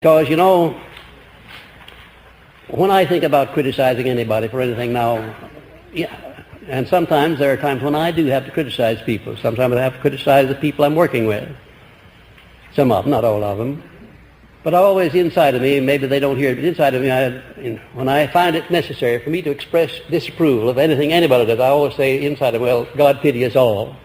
Because, you know, when I think about criticizing anybody for anything now, yeah, and sometimes there are times when I do have to criticize people. Sometimes I have to criticize the people I'm working with. Some of them, not all of them. But always inside of me, maybe they don't hear it, but inside of me, when I find it necessary for me to express disapproval of anything anybody does, I always say inside of me, well, God pity us all.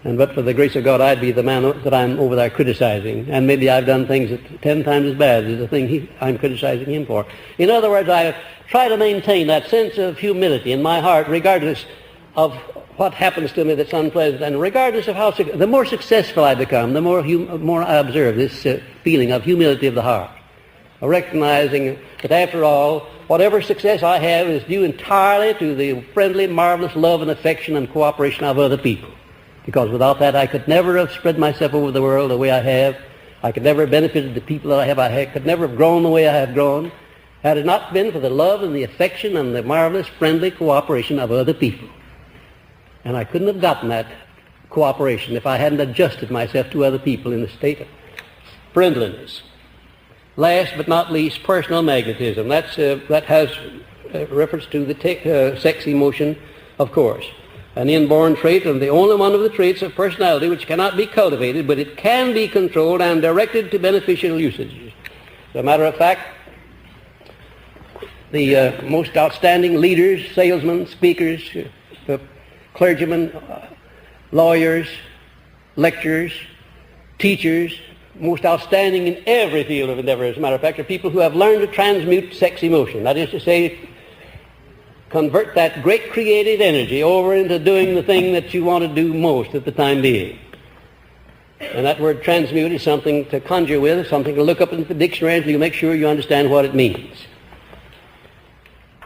And but for the grace of God, I'd be the man that I'm over there criticizing. And maybe I've done things that 10 times as bad as the thing I'm criticizing him for. In other words, I try to maintain that sense of humility in my heart, regardless of what happens to me that's unpleasant, and regardless of how, the more successful I become, the more I observe this feeling of humility of the heart, recognizing that after all, whatever success I have is due entirely to the friendly, marvelous love and affection and cooperation of other people. Because without that, I could never have spread myself over the world the way I have. I could never have benefited the people that I have. I could never have grown the way I have grown had it not been for the love and the affection and the marvelous, friendly cooperation of other people. And I couldn't have gotten that cooperation if I hadn't adjusted myself to other people in a state of friendliness. Last but not least, personal magnetism. That has reference to the sex emotion, of course. An inborn trait, and the only one of the traits of personality which cannot be cultivated, but it can be controlled and directed to beneficial usages. As a matter of fact, the most outstanding leaders, salesmen, speakers, clergymen, lawyers, lecturers, teachers, most outstanding in every field of endeavor, as a matter of fact, are people who have learned to transmute sex emotion. That is to say, convert that great creative energy over into doing the thing that you want to do most at the time being. And that word transmute is something to conjure with, something to look up in the dictionary until you make sure you understand what it means.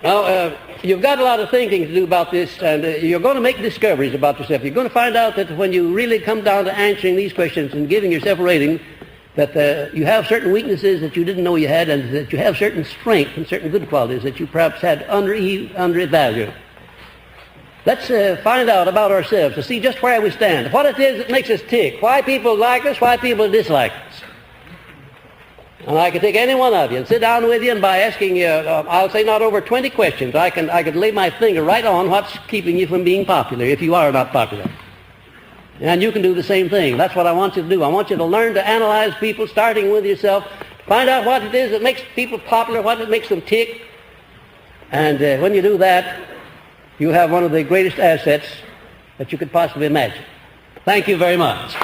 Now, you've got a lot of thinking to do about this, and you're going to make discoveries about yourself. You're going to find out that when you really come down to answering these questions and giving yourself a rating, that you have certain weaknesses that you didn't know you had, and that you have certain strengths and certain good qualities that you perhaps had undervalued. Let's find out about ourselves to see just where we stand, what it is that makes us tick, why people like us, why people dislike us. And I could take any one of you and sit down with you, and by asking you, I'll say not over 20 questions, I could lay my finger right on what's keeping you from being popular, if you are not popular. And you can do the same thing. That's what I want you to do. I want you to learn to analyze people, starting with yourself, find out what it is that makes people popular, what makes them tick. And when you do that, you have one of the greatest assets that you could possibly imagine. Thank you very much.